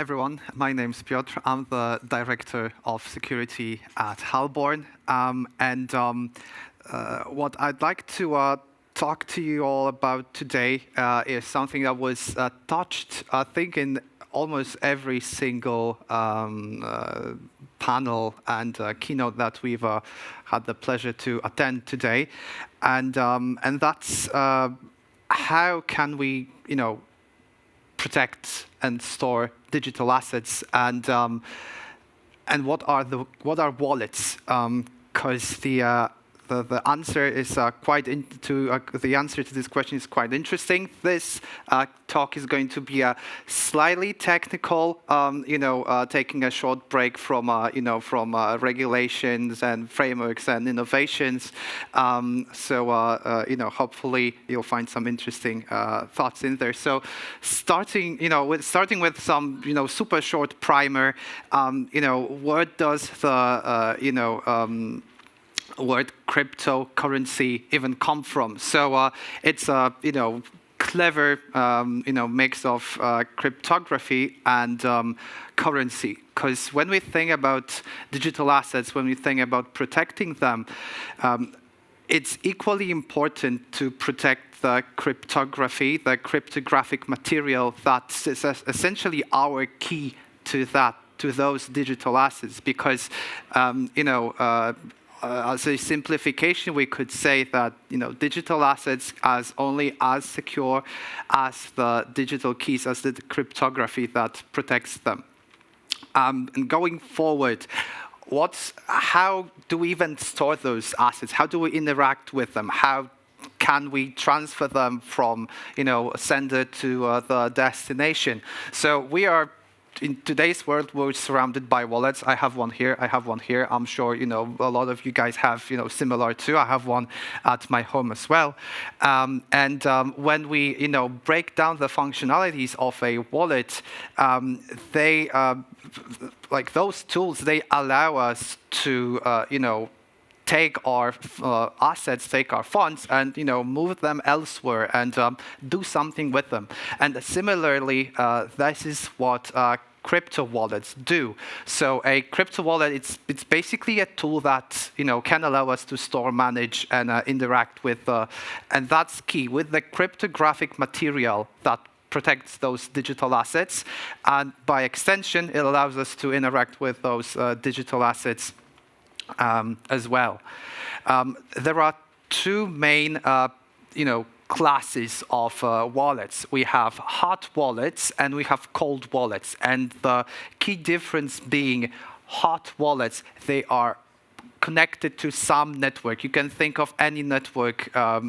everyone. My name's Piotr. I'm the Director of Security at Halborn. What I'd like to talk to you all about today is something that was touched, I think, in almost every single panel and keynote that we've had the pleasure to attend today. And that's how can we, protect and store digital assets, and what are wallets? Because the answer is the answer to this question is quite interesting. This talk is going to be slightly technical, taking a short break from regulations and frameworks and innovations. Hopefully you'll find some interesting thoughts in there. So, starting with some super short primer. Where does the word cryptocurrency even come from? So it's a clever mix of cryptography and currency. Because when we think about digital assets, when we think about protecting them, it's equally important to protect the cryptography, the cryptographic material that is essentially our key to those digital assets. Because as a simplification, we could say that digital assets are only as secure as the digital keys, as the cryptography that protects them. And going forward, how do we even store those assets? How do we interact with them? How can we transfer them from sender to the destination? So we are. In today's world, we're surrounded by wallets. I have one here. I'm sure a lot of you guys have similar too. I have one at my home as well. When we break down the functionalities of a wallet, they like those tools. They allow us to take our assets, take our funds, and move them elsewhere and do something with them. And similarly, this is what crypto wallets do. So a crypto wallet, it's basically a tool that can allow us to store, manage, and interact with, and that's key with the cryptographic material that protects those digital assets, and by extension, it allows us to interact with those digital assets as well. There are two main, classes of wallets. We have hot wallets and we have cold wallets. And the key difference being hot wallets, they are connected to some network. You can think of any network, a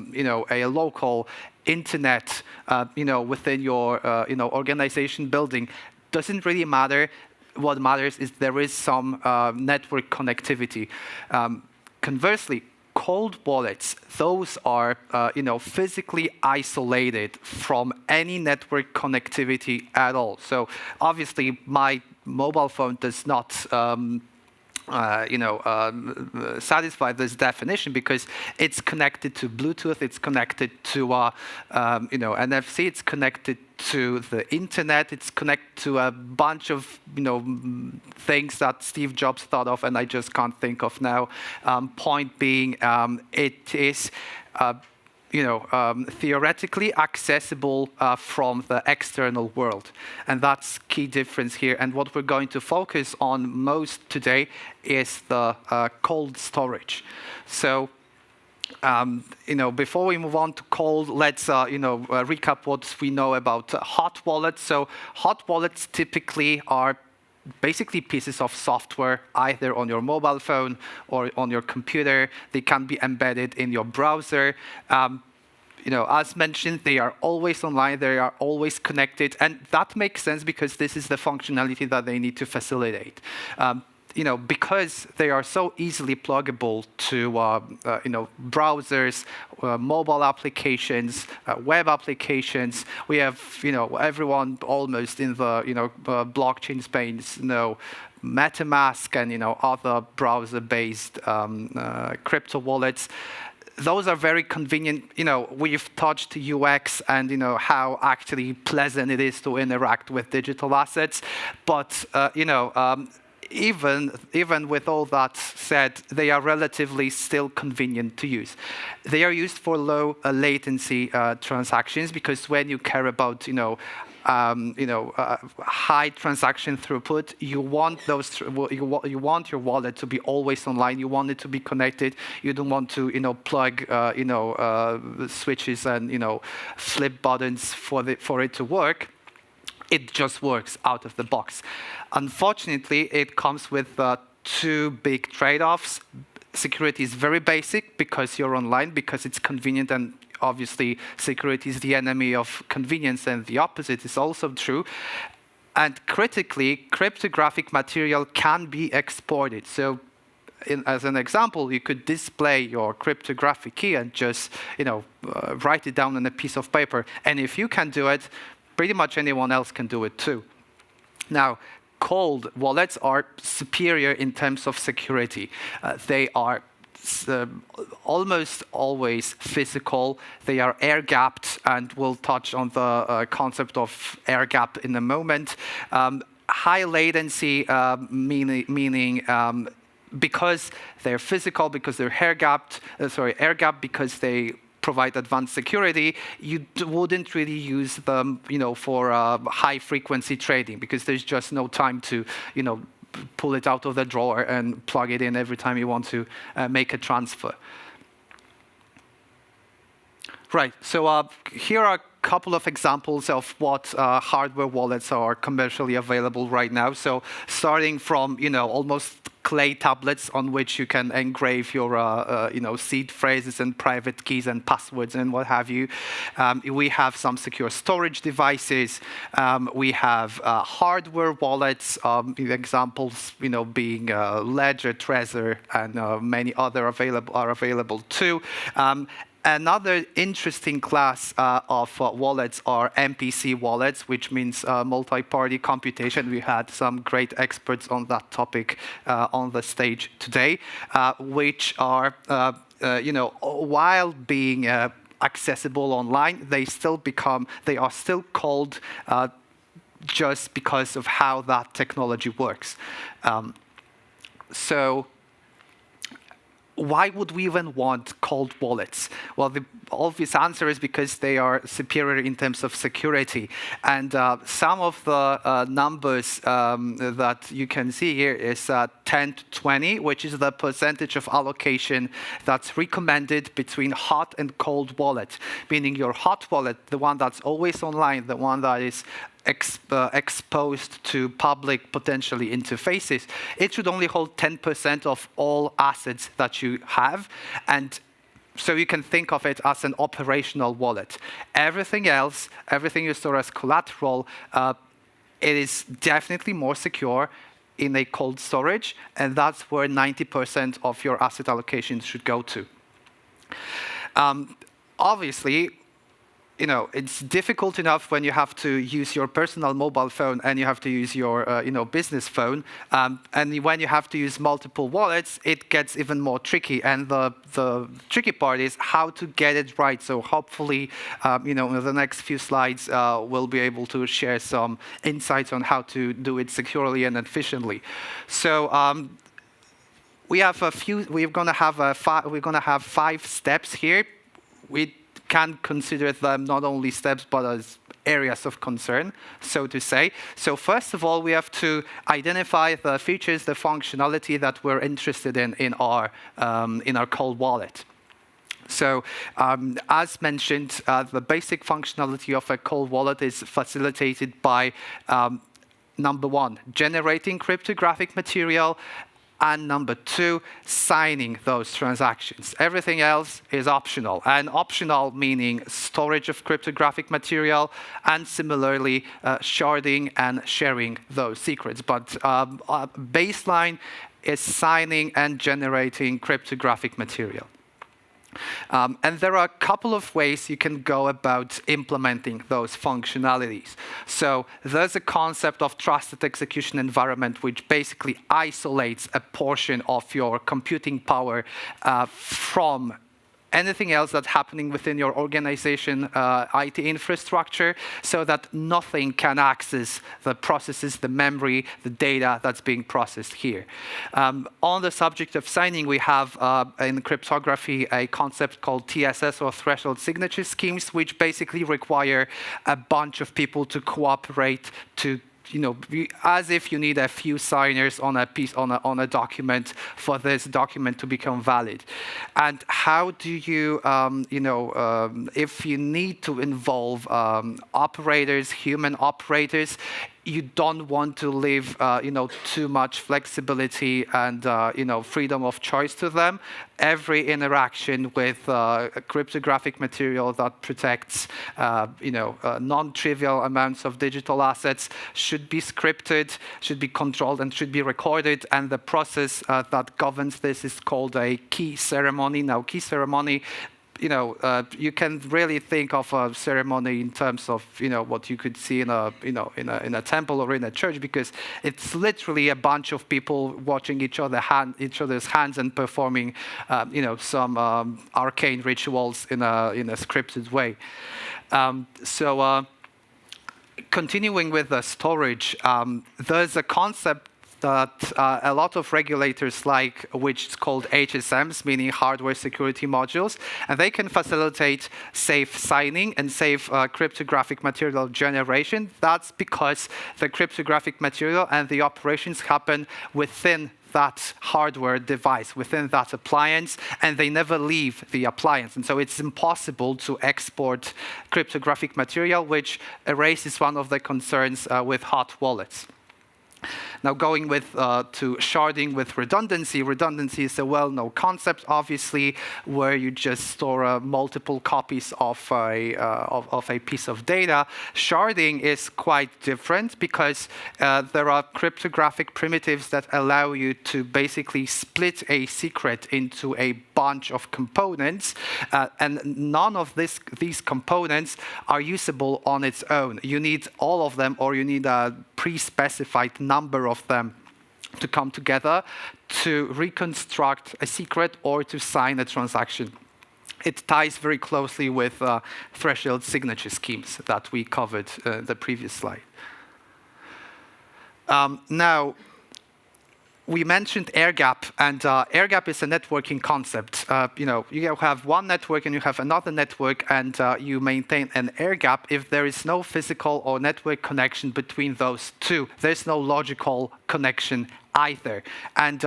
local internet, within your, organization building. Doesn't really matter. What matters is there is some network connectivity. Conversely, cold wallets, those are physically isolated from any network connectivity at all. So obviously, my mobile phone does not satisfy this definition because it's connected to Bluetooth, it's connected to NFC, it's connected to the internet, it's connected to a bunch of things that Steve Jobs thought of, and I just can't think of now. Point being, it is theoretically accessible from the external world. And that's key difference here. And what we're going to focus on most today is the cold storage. So, before we move on to cold, let's recap what we know about hot wallets. So hot wallets typically are basically pieces of software, either on your mobile phone or on your computer. They can be embedded in your browser. As mentioned, they are always online, they are always connected, and that makes sense because this is the functionality that they need to facilitate. Because they are so easily pluggable to browsers, mobile applications, web applications. We have everyone almost in the blockchain space MetaMask and other browser-based crypto wallets. those are very convenient. We've touched UX and how actually pleasant it is to interact with digital assets. But even with all that said, they are relatively still convenient to use. They are used for low latency transactions, because when you care about high transaction throughput, you want your wallet to be always online. You want it to be connected. You don't want to plug switches and flip buttons for it to work. It just works out of the box. Unfortunately, it comes with two big trade-offs. Security is very basic because you're online, because it's convenient, and obviously security is the enemy of convenience, and the opposite is also true. And critically, cryptographic material can be exported. So as an example, you could display your cryptographic key and just write it down on a piece of paper. And if you can do it, pretty much anyone else can do it too. Now, cold wallets are superior in terms of security. They are almost always physical. They are air-gapped, and we'll touch on the concept of air-gap in a moment. High latency, meaning because they're physical, because they're air-gapped, because they provide advanced security, you wouldn't really use them, for high-frequency trading, because there's just no time to, pull it out of the drawer and plug it in every time you want to make a transfer. Right. So here are a couple of examples of what hardware wallets are commercially available right now. So starting from almost clay tablets on which you can engrave your seed phrases and private keys and passwords and what have you. We have some secure storage devices. We have hardware wallets. Examples being Ledger, Trezor, and many other are available too. Another interesting class of wallets are MPC wallets, which means multi-party computation. We had some great experts on that topic on the stage today, which are, while being accessible online, they are still called just because of how that technology works. So why would we even want cold wallets? Well, the obvious answer is because they are superior in terms of security. And some of the numbers that you can see here is 10 to 20, which is the percentage of allocation that's recommended between hot and cold wallet, meaning your hot wallet, the one that's always online, the one that is exposed to public, potentially, interfaces, it should only hold 10% of all assets that you have. And so you can think of it as an operational wallet. Everything else, everything you store as collateral, it is definitely more secure in a cold storage, and that's where 90% of your asset allocation should go to. Obviously, it's difficult enough when you have to use your personal mobile phone and you have to use your, business phone. And when you have to use multiple wallets, it gets even more tricky. And the tricky part is how to get it right. So hopefully, in the next few slides, we'll be able to share some insights on how to do it securely and efficiently. So we're going to have 5 steps here. We can consider them not only steps, but as areas of concern, so to say. So first of all, we have to identify the features, the functionality that we're interested in our cold wallet. So as mentioned, the basic functionality of a cold wallet is facilitated by number 1, generating cryptographic material, and number 2, signing those transactions. Everything else is optional. And optional meaning storage of cryptographic material, and similarly sharding and sharing those secrets. But baseline is signing and generating cryptographic material. And there are a couple of ways you can go about implementing those functionalities. So there's a concept of trusted execution environment, which basically isolates a portion of your computing power from anything else that's happening within your organization IT infrastructure, so that nothing can access the processes, the memory, the data that's being processed here. On the subject of signing, we have in cryptography a concept called TSS, or threshold signature schemes, which basically require a bunch of people to cooperate to as if you need a few signers on a document for this document to become valid. And how do you, if you need to involve operators, human operators, you don't want to leave, too much flexibility and, freedom of choice to them. Every interaction with cryptographic material that protects, non-trivial amounts of digital assets should be scripted, should be controlled, and should be recorded. And the process that governs this is called a key ceremony. Now, key ceremony, you can really think of a ceremony in terms of, what you could see in a temple or in a church, because it's literally a bunch of people watching each other's hands and performing, some arcane rituals in a scripted way. Continuing with the storage, there's a concept that a lot of regulators like, which is called HSMs, meaning hardware security modules, and they can facilitate safe signing and safe cryptographic material generation. That's because the cryptographic material and the operations happen within that hardware device, within that appliance, and they never leave the appliance. And so it's impossible to export cryptographic material, which erases one of the concerns with hot wallets. Now, going to sharding with redundancy. Redundancy is a well-known concept, obviously, where you just store multiple copies of a piece of data. Sharding is quite different because there are cryptographic primitives that allow you to basically split a secret into a bunch of components, and none of these components are usable on its own. You need all of them, or you need a pre-specified number of them to come together to reconstruct a secret or to sign a transaction. It ties very closely with threshold signature schemes that we covered in the previous slide. Now, we mentioned air gap, and air gap is a networking concept. You have one network and you have another network, and you maintain an air gap if there is no physical or network connection between those two. There's no logical connection either. And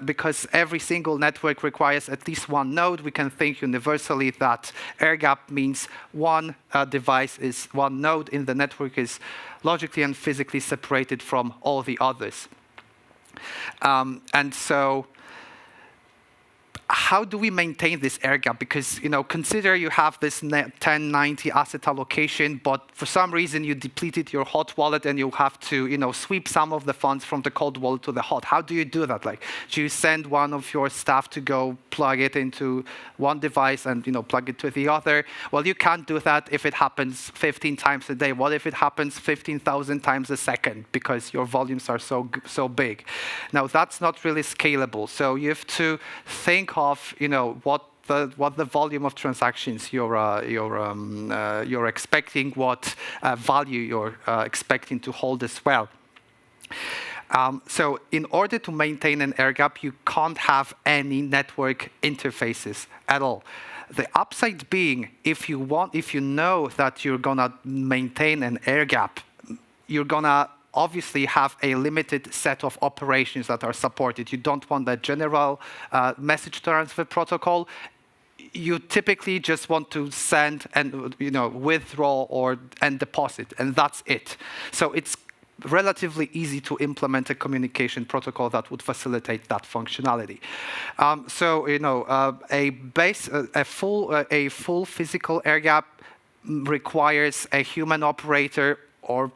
because every single network requires at least one node, we can think universally that air gap means one device is one node in the network is logically and physically separated from all the others. And so, how do we maintain this air gap? Because, consider you have this 1090 asset allocation, but for some reason you depleted your hot wallet and you have to, sweep some of the funds from the cold wallet to the hot. How do you do that? Like, do you send one of your staff to go plug it into one device and, plug it to the other? Well, you can't do that if it happens 15 times a day. What if it happens 15,000 times a second because your volumes are so big? Now, that's not really scalable. So you have to think of what the volume of transactions you're expecting, what value you're expecting to hold as well. So in order to maintain an air gap, you can't have any network interfaces at all. The upside being, if you know that you're gonna maintain an air gap, you're gonna obviously have a limited set of operations that are supported. You don't want that general message transfer protocol. You typically just want to send and withdraw and deposit, and that's it. So it's relatively easy to implement a communication protocol that would facilitate that functionality. A full physical air gap requires a human operator, or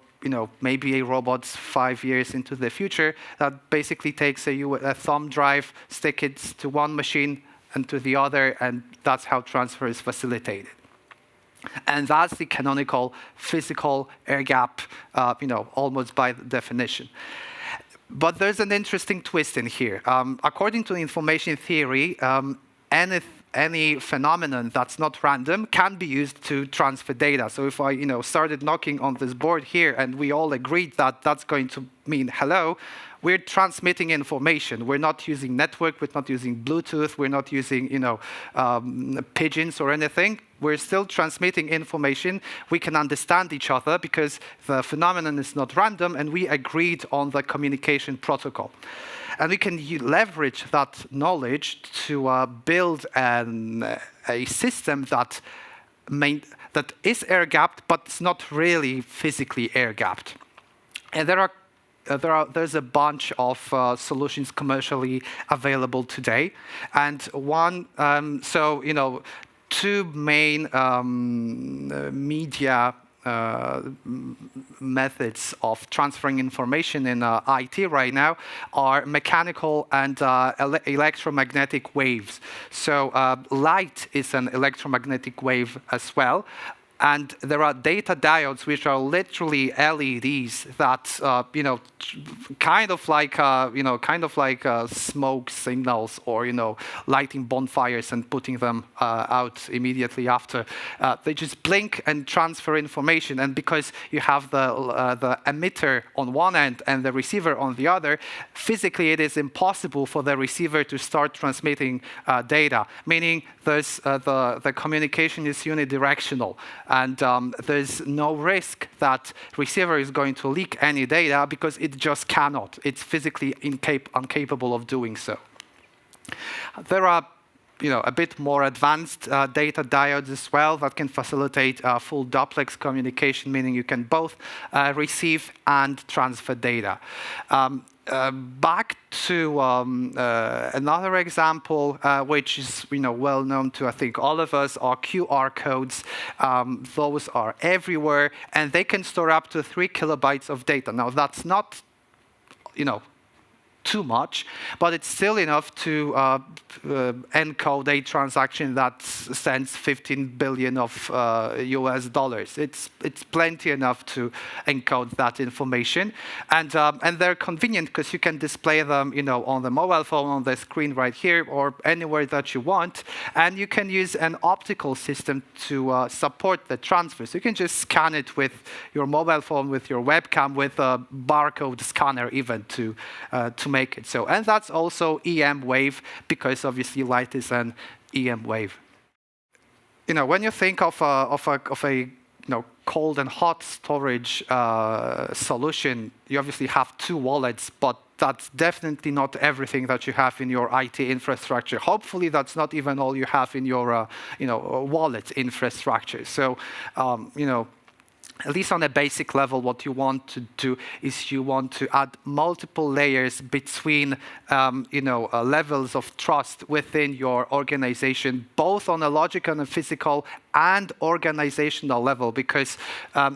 maybe a robot 5 years into the future that basically takes a thumb drive, stick it to one machine and to the other, and that's how transfer is facilitated. And that's the canonical physical air gap, almost by definition. But there's an interesting twist in here. According to information theory, any phenomenon that's not random can be used to transfer data. So if I started knocking on this board here and we all agreed that that's going to mean hello, we're transmitting information. We're not using network, we're not using Bluetooth, we're not using pigeons or anything. We're still transmitting information. We can understand each other because the phenomenon is not random and we agreed on the communication protocol. And we can leverage that knowledge to build a system that is air-gapped, but it's not really physically air-gapped. And there's a bunch of solutions commercially available today. And two main media methods of transferring information in IT right now are mechanical and electromagnetic waves. So light is an electromagnetic wave as well. And there are data diodes, which are literally LEDs that, kind of like smoke signals, or lighting bonfires and putting them out immediately after. They just blink and transfer information. And because you have the emitter on one end and the receiver on the other, physically it is impossible for the receiver to start transmitting data. Meaning, the communication is unidirectional. And there's no risk that receiver is going to leak any data because it just cannot. It's physically incapable of doing so. There are a bit more advanced data diodes as well that can facilitate full duplex communication, meaning you can both receive and transfer data. Back to another example, which is well known to I think all of us, are QR codes. Those are everywhere, and they can store up to 3 kilobytes of data. Now that's not too much, but it's still enough to encode a transaction that sends 15 billion of US dollars. It's plenty enough to encode that information, and they're convenient because you can display them on the mobile phone, on the screen right here, or anywhere that you want, and you can use an optical system to support the transfer. So you can just scan it with your mobile phone, with your webcam, with a barcode scanner even to make it so. And that's also EM wave, because obviously light is an EM wave. When you think of a cold and hot storage solution, you obviously have 2 wallets, but that's definitely not everything that you have in your IT infrastructure. Hopefully, that's not even all you have in your wallet infrastructure. So, at least on a basic level, what you want to do is you want to add multiple layers between, levels of trust within your organization, both on a logical and a physical and organizational level, because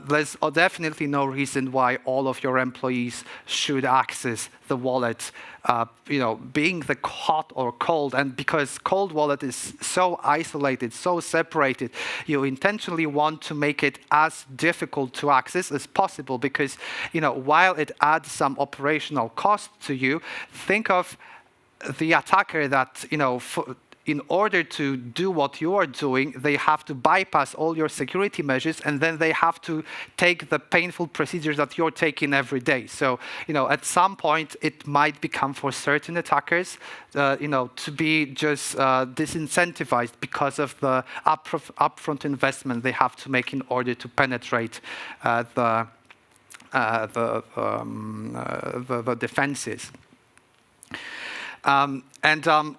there's definitely no reason why all of your employees should access the wallet, being the hot or cold. And because cold wallet is so isolated, so separated, you intentionally want to make it as difficult to access as possible, because while it adds some operational cost to you, think of the attacker that in order to do what you are doing, they have to bypass all your security measures, and then they have to take the painful procedures that you're taking every day. So, at some point, it might become for certain attackers, to be just disincentivized because of the upfront investment they have to make in order to penetrate the defenses.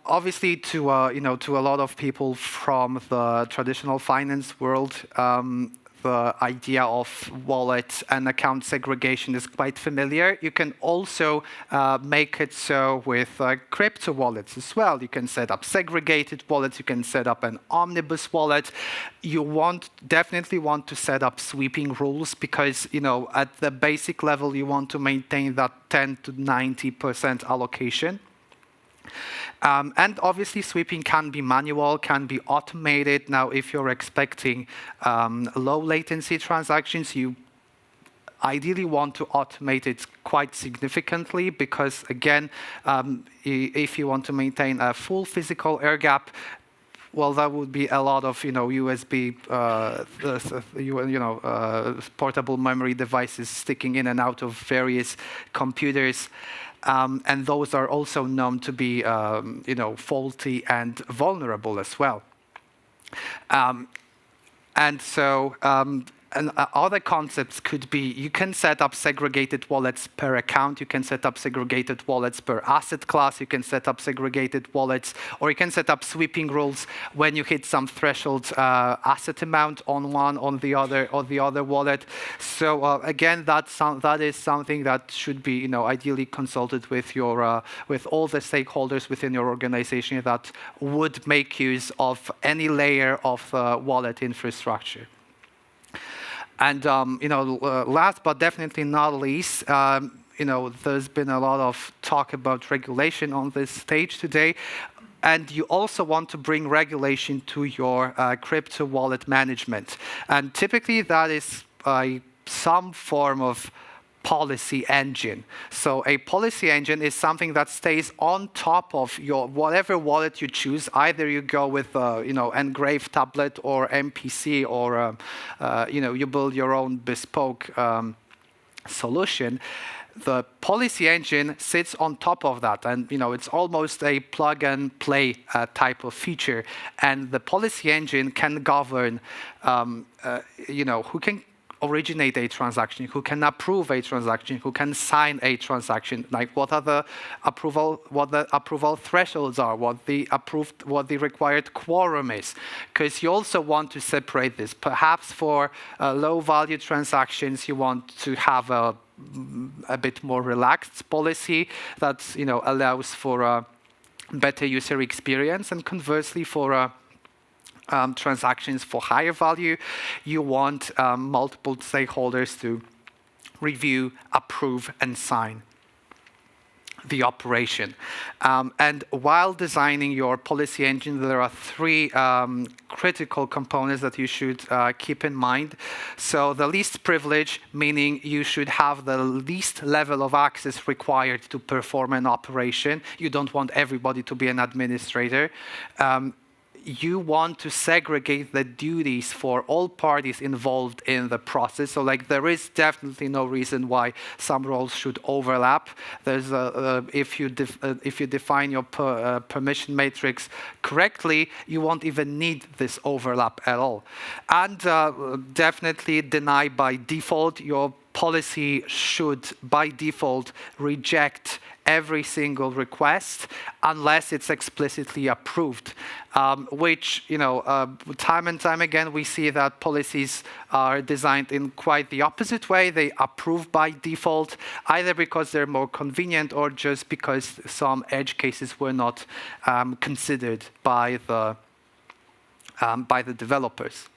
Obviously, to a lot of people from the traditional finance world, the idea of wallet and account segregation is quite familiar. You can also make it so with crypto wallets as well. You can set up segregated wallets. You can set up an omnibus wallet. You definitely want to set up sweeping rules, because at the basic level you want to maintain that 10 to 90% allocation. And obviously, sweeping can be manual, can be automated. Now, if you're expecting low latency transactions, you ideally want to automate it quite significantly, because, again, if you want to maintain a full physical air gap, Well, that would be a lot of USB, portable memory devices sticking in and out of various computers, and those are also known to be faulty and vulnerable as well. And so. And other concepts could be, you can set up segregated wallets per account, you can set up segregated wallets per asset class, you can set up segregated wallets, or you can set up sweeping rules when you hit some threshold asset amount on one, on the other wallet. So again, that is something that should be ideally consulted with your with all the stakeholders within your organization that would make use of any layer of wallet infrastructure. And last but definitely not least, there's been a lot of talk about regulation on this stage today, and you also want to bring regulation to your crypto wallet management. And typically that is some form of policy engine. So a policy engine is something that stays on top of your whatever wallet you choose. Either you go with engraved tablet or MPC, or you build your own bespoke solution. The policy engine sits on top of that, and it's almost a plug and play type of feature. And the policy engine can govern who can originate a transaction, who can approve a transaction, who can sign a transaction, like what the approval thresholds are, what the required quorum is. Because you also want to separate this. Perhaps for low value transactions, you want to have a bit more relaxed policy that allows for a better user experience, and conversely for transactions for higher value, you want multiple stakeholders to review, approve, and sign the operation. And while designing your policy engine, there are three critical components that you should keep in mind. So the least privilege, meaning you should have the least level of access required to perform an operation. You don't want everybody to be an administrator. You want to segregate the duties for all parties involved in the process. So there is definitely no reason why some roles should overlap. There's if you define your permission matrix correctly, you won't even need this overlap at all. And definitely deny by default. Your policy should by default reject every single request unless it's explicitly approved, which, time and time again, we see that policies are designed in quite the opposite way. They approve by default, either because they're more convenient or just because some edge cases were not considered by the developers.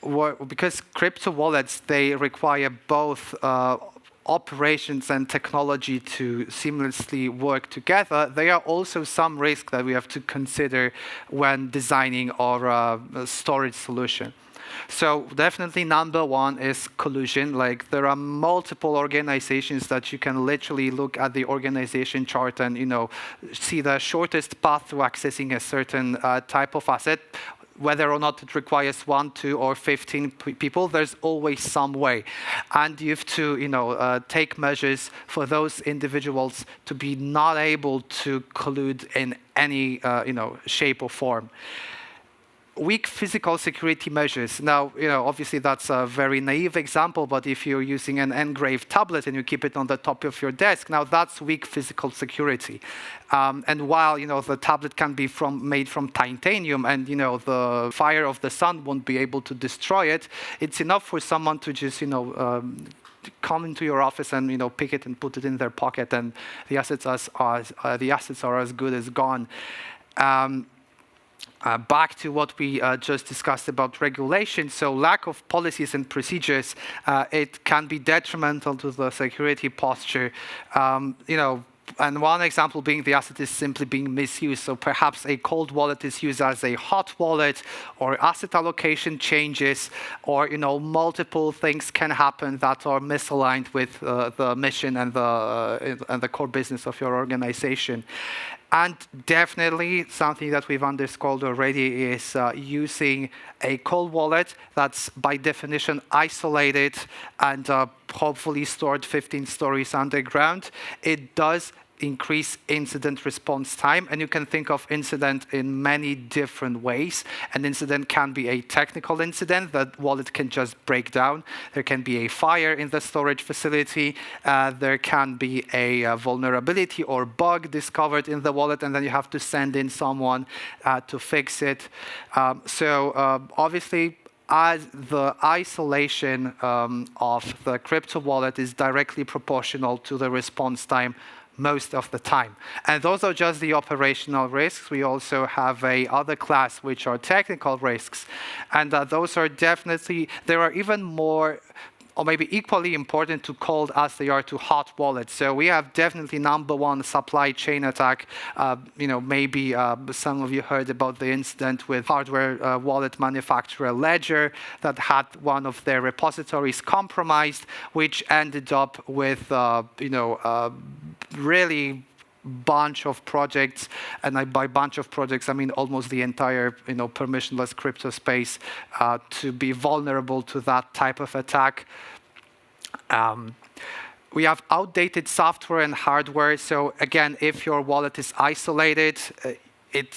Because crypto wallets, they require both operations and technology to seamlessly work together, there are also some risks that we have to consider when designing our storage solution. So definitely number one is collusion. There are multiple organizations that you can literally look at the organization chart and see the shortest path to accessing a certain type of asset. Whether or not it requires 1, 2, or 15 people, there's always some way. And you have to take measures for those individuals to be not able to collude in any shape or form. Weak physical security measures. Now, obviously that's a very naive example, but if you're using an engraved tablet and you keep it on the top of your desk, now that's weak physical security. And while, the tablet can be made from titanium and, the fire of the sun won't be able to destroy it, it's enough for someone to just, come into your office and, pick it and put it in their pocket, and the assets are as good as gone. Back to what we just discussed about regulation. So lack of policies and procedures, it can be detrimental to the security posture. And one example being the asset is simply being misused. So perhaps a cold wallet is used as a hot wallet, or asset allocation changes, or multiple things can happen that are misaligned with the mission and the core business of your organization. And definitely something that we've underscored already is using a cold wallet that's by definition isolated and hopefully stored 15 stories underground. It does increase incident response time, and you can think of incident in many different ways. An incident can be a technical incident, that wallet can just break down. There can be a fire in the storage facility. There can be a vulnerability or bug discovered in the wallet, and then you have to send in someone to fix it. Obviously, as the isolation of the crypto wallet is directly proportional to the response time most of the time. And those are just the operational risks. We also have a other class, which are technical risks. And those are definitely, there are even more, or maybe equally important to cold as they are to hot wallets. So we have definitely number one supply chain attack. Maybe some of you heard about the incident with hardware wallet manufacturer Ledger that had one of their repositories compromised, which ended up with really bunch of projects, and by bunch of projects I mean almost the entire permissionless crypto space to be vulnerable to that type of attack. We have outdated software and hardware. So again, if your wallet is isolated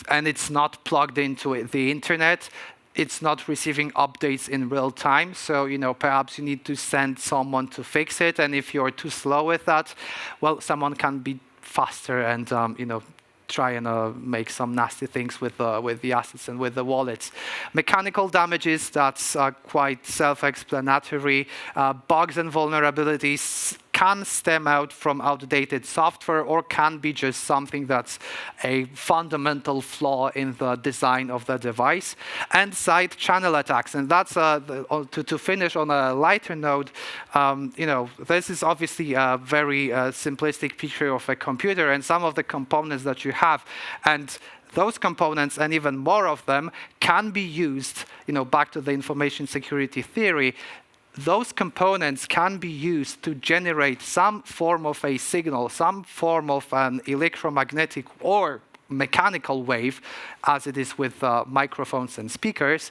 and it's not plugged into the internet, it's not receiving updates in real time. So, perhaps you need to send someone to fix it. And if you're too slow with that, well, someone can be faster and, try and make some nasty things with the assets and with the wallets. Mechanical damages, that's quite self-explanatory. Bugs and vulnerabilities can stem out from outdated software or can be just something that's a fundamental flaw in the design of the device. And side channel attacks. And that's, to finish on a lighter note, this is obviously a very simplistic picture of a computer and some of the components that you have. And those components, and even more of them, can be used, back to the information security theory, those components can be used to generate some form of a signal, some form of an electromagnetic or mechanical wave, as it is with microphones and speakers,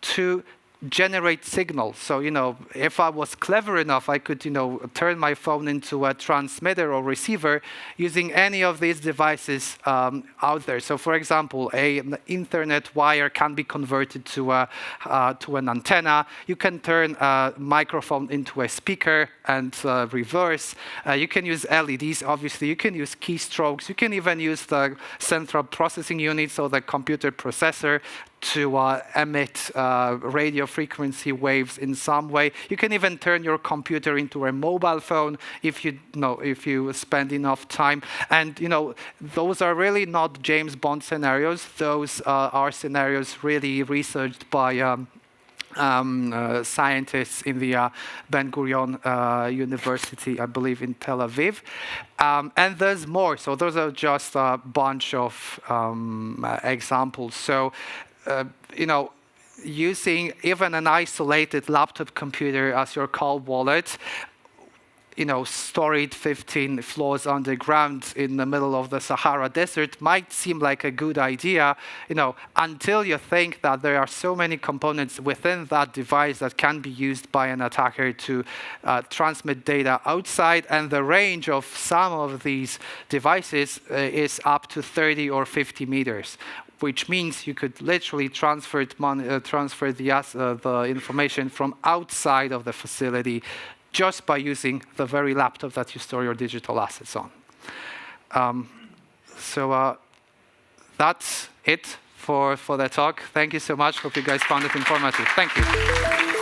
to generate signals. So, if I was clever enough, I could, turn my phone into a transmitter or receiver using any of these devices out there. So, for example, an Ethernet wire can be converted to an antenna. You can turn a microphone into a speaker and reverse. You can use LEDs, obviously. You can use keystrokes. You can even use the central processing unit, so the computer processor, to emit radio frequency waves in some way. You can even turn your computer into a mobile phone if you spend enough time. And those are really not James Bond scenarios. Those are scenarios really researched by scientists in the Ben Gurion University, I believe, in Tel Aviv. And there's more. So those are just a bunch of examples. So using even an isolated laptop computer as your cold wallet, storied 15 floors underground in the middle of the Sahara Desert might seem like a good idea, until you think that there are so many components within that device that can be used by an attacker to transmit data outside, and the range of some of these devices is up to 30 or 50 meters. Which means you could literally transfer the information from outside of the facility just by using the very laptop that you store your digital assets on. So that's it for the talk. Thank you so much. Hope you guys found it informative. Thank you.